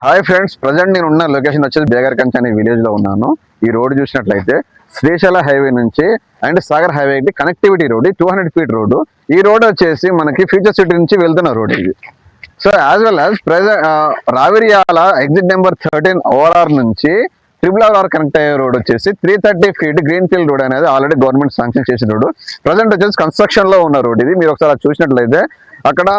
Hi friends, present నేను ఉన్న location వచ్చేసి బేగర్కంచ్ అనే విలేజ్ లో ఉన్నాను. ఈ రోడ్ చూసినట్లయితే శ్రీశైల హైవే నుంచి అండ్ సాగర్ హైవేకి కనెక్టివిటీ రోడ్, 200 ఫీట్ రోడ్డు. ఈ రోడ్ వచ్చేసి మనకి ఫ్యూచర్ సిటీ నుంచి వెళ్తున్న రోడ్ ఇది. So as well as Raviryala exit number 13 ORR నుంచి RRR కనెక్ట్ అయ్యే రోడ్ వచ్చేసి 330 ఫీట్ గ్రీన్ ఫీల్డ్ రోడ్ అనేది ఆల్రెడీ గవర్నమెంట్ శాంక్షన్ చేసిన రోడ్. ప్రజెంట్ వచ్చేసి కన్స్ట్రక్షన్ లో ఉన్న రోడ్ ఇది. మీరు ఒకసారి చూసినట్లయితే అక్కడ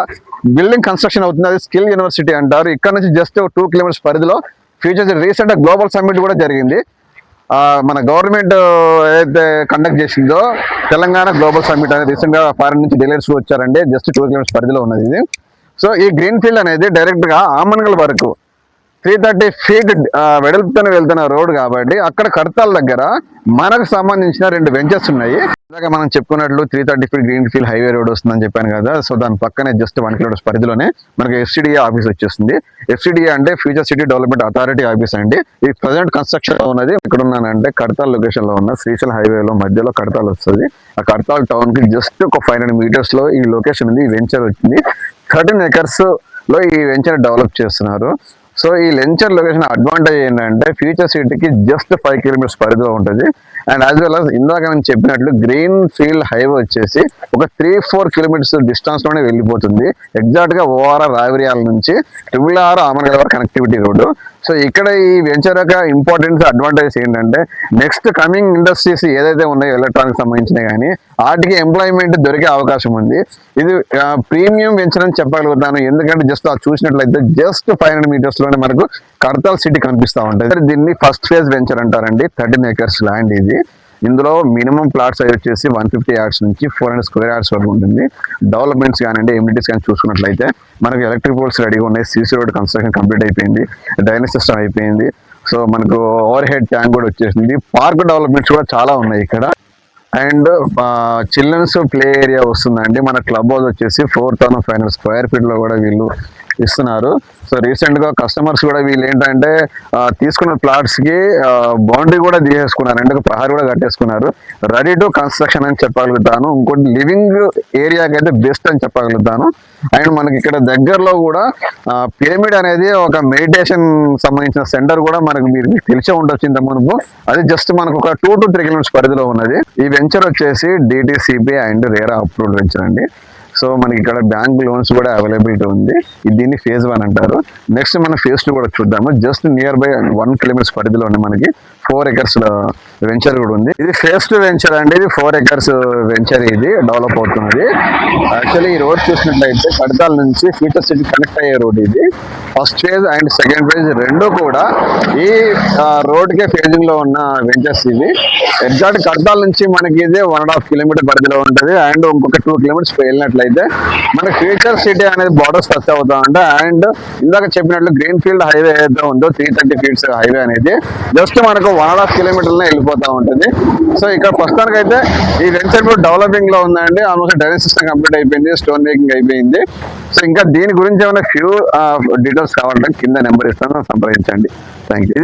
బిల్డింగ్ కన్స్ట్రక్షన్ అవుతుంది. అది స్కిల్ యూనివర్సిటీ అంటారు. ఇక్కడ నుంచి జస్ట్ 2 కిలోమీటర్స్ పరిధిలో ఫ్యూచర్ రీసెంట్ గ్లోబల్ సమ్మిట్ కూడా జరిగింది. మన గవర్నమెంట్ ఏదైతే కండక్ట్ చేసిందో తెలంగాణ గ్లోబల్ సమ్మిట్ అనేది రీసెంట్ గా ఫారెన్ నుంచి డెలిగేట్స్ వచ్చారండి. జస్ట్ 2 కిలోమీటర్స్ పరిధిలో ఉన్నది ఇది. సో ఈ గ్రీన్ ఫీల్డ్ అనేది డైరెక్ట్ గా ఆమన్గల్ వరకు 330 ఫీట్ వెడల్పుతోనే వెళ్తున్న రోడ్ కాబట్టి అక్కడ కడతాల దగ్గర మనకు సంబంధించిన 2 వెంచర్స్ ఉన్నాయి. ఇందాక మనం చెప్పుకున్నట్లు 330 feet green field highway road వస్తుందని చెప్పాను కదా. సో దాని పక్కనే జస్ట్ 1 కిలోమీటర్స్ పరిధిలోనే మనకి FCDA ఆఫీస్ వచ్చేస్తుంది. FCDA అంటే future city development authority office అండి. ఇది ప్రజెంట్ కన్స్ట్రక్షన్ లో ఉన్నది. ఇక్కడ ఉన్నానంటే కడతాల్ లొకేషన్ లో ఉన్న శ్రీశైలం హైవేలో మధ్యలో కడతాల్ వస్తుంది. ఆ కడతాల్ టౌన్ కి జస్ట్ ఒక 500 మీటర్స్ లో ఈ లొకేషన్ ఉంది. ఈ వెంచర్ వచ్చింది. 13 ఎకర్స్ లో ఈ వెంచర్ డెవలప్ చేస్తున్నారు. సో ఈ వెంచర్ లొకేషన్ అడ్వాంటేజ్ ఏంటంటే ఫ్యూచర్ సిటీకి జస్ట్ 5 కిలోమీటర్స్ పరిధిలో ఉంటుంది. అండ్ యాజ్ వెల్ as ఇందాక నేను చెప్పినట్లు గ్రీన్ ఫీల్డ్ హైవే వచ్చేసి ఒక 3-4 కిలోమీటర్స్ డిస్టెన్స్ లోనే వెళ్ళిపోతుంది. ఎగ్జాక్ట్ గా ఓఆర్ఆర్ రావిరియాల నుంచి RRR ఆమన్గల్ వరకు కనెక్టివిటీ రోడ్డు. సో ఇక్కడ ఈ వెంచర్ యొక్క ఇంపార్టెన్స్ అడ్వాంటేజ్ ఏంటంటే నెక్స్ట్ కమింగ్ ఇండస్ట్రీస్ ఏదైతే ఉన్నాయో ఎలక్ట్రానిక్ సంబంధించినవి కానీ వాటికి ఎంప్లాయ్మెంట్ దొరికే అవకాశం ఉంది. ఇది ప్రీమియం వెంచర్ అని చెప్పగలుగుతాను. ఎందుకంటే జస్ట్ చూసినట్లయితే జస్ట్ 500 మీటర్స్ లోనే మనకు కడతాల్ సిటీ కనిపిస్తూ ఉంటుంది. దీన్ని ఫస్ట్ ఫేజ్ వెంచర్ అంటారండి. 13 ఎకర్స్ ల్యాండ్ ఇది. ఇందులో మినిమం ప్లాట్ సైజ్ వచ్చేసి 150 యార్డ్స్ నుంచి 400 స్క్వేర్ యార్డ్స్ వరకు ఉంటుంది. డెవలప్మెంట్స్ కానివ్వండి, ఎమ్యూనిటీస్ కానీ చూసుకున్నట్లయితే మనకు ఎలక్ట్రిక్ పోల్స్ రెడీగా ఉన్నాయి. CC రోడ్ కన్స్ట్రక్షన్ కంప్లీట్ అయిపోయింది. డ్రైనేజ్ సిస్టమ్ అయిపోయింది. సో మనకు ఓవర్ హెడ్ ట్యాంక్ కూడా వచ్చేసింది. పార్క్ డెవలప్మెంట్స్ కూడా చాలా ఉన్నాయి ఇక్కడ. అండ్ చిల్డ్రన్స్ ప్లే ఏరియా వస్తుందండి. మన క్లబ్ హౌస్ వచ్చేసి 4500 స్క్వేర్ ఫీట్ లో కూడా వీళ్ళు ఇస్తున్నారు. సో రీసెంట్ గా కస్టమర్స్ కూడా వీళ్ళు ఏంటంటే తీసుకున్న ప్లాట్స్ కి బౌండరీ కూడా తీసేసుకున్నారు. అంటే ప్రహారీ కూడా కట్టేసుకున్నారు. రెడీ టు కన్స్ట్రక్షన్ అని చెప్పగలుగుతాను. ఇంకోటి లివింగ్ ఏరియాకి అయితే బెస్ట్ అని చెప్పగలుగుతాను. అండ్ మనకి ఇక్కడ దగ్గరలో కూడా పిరమిడ్ అనేది ఒక మెడిటేషన్ సంబంధించిన సెంటర్ కూడా మనకు మీరు తెలిసే ఉండొచ్చు ఇంత మునుపు. అది జస్ట్ మనకు ఒక 2 to 3 కిలోమీటర్స్ పరిధిలో ఉన్నది. ఈ వెంచర్ వచ్చేసి DTCP and RERA approved venture అండి. సో మనకి ఇక్కడ బ్యాంక్ లోన్స్ కూడా అవైలబిలిటీ ఉంది. దీన్ని ఫేజ్ 1 అంటారు. నెక్స్ట్ మనం ఫేజ్ 2 కూడా చూద్దాము. జస్ట్ నియర్ బై 1 కిలోమీటర్స్ పరిధిలోనే మనకి 4 ఎకర్స్ వెంచర్ కూడా ఉంది. ఇది ఫేజ్ 2 వెంచర్ అండి. ఇది 4 ఎకర్స్ వెంచర్ ఇది డెవలప్ అవుతున్నది. యాక్చువల్లీ ఈ రోడ్ చూసినట్లయితే కడతాల్ నుంచి ఫ్యూచర్ సిటీ కనెక్ట్ అయ్యే రోడ్ ఇది. First phase and second phase రెండు కూడా ఈ రోడ్ కే ఫేజింగ్ లో ఉన్న వెంచర్స్ ఇవి. ఎగ్జాక్ట్ కడతాల్ నుంచి మనకి ఇది 1.5 కిలోమీటర్ పరిధిలో ఉంటుంది. అండ్ ఇంకొక 2 కిలోమీటర్స్ వెళ్ళినట్లయితే మనకి ఫ్యూచర్ సిటీ అనేది బార్డర్స్ టచ్ అవుతా ఉంటాయి. అండ్ ఇందాక చెప్పినట్లు గ్రీన్ ఫీల్డ్ హైవే ఏదైతే ఉందో 330 ఫీట్స్ హైవే అనేది జస్ట్ మనకు 1.5 కిలోమీటర్లనే వెళ్ళిపోతా ఉంటుంది. సో ఇక్కడ ప్రస్తుతానికి అయితే ఈ వెంచర్ కూడా డెవలపింగ్ లో ఉందండి. ఆల్మోస్ట్ డ్రైనేజ్ సిస్టమ్ కంప్లీట్ అయిపోయింది. స్టోన్ మేకింగ్ అయిపోయింది. సో ఇంకా దీని గురించి ఏమైనా ఫ్యూ డీటెయిల్స్ కావాలంటే కింద నెంబర్ ఇస్తాను, సంప్రదించండి. Thank you.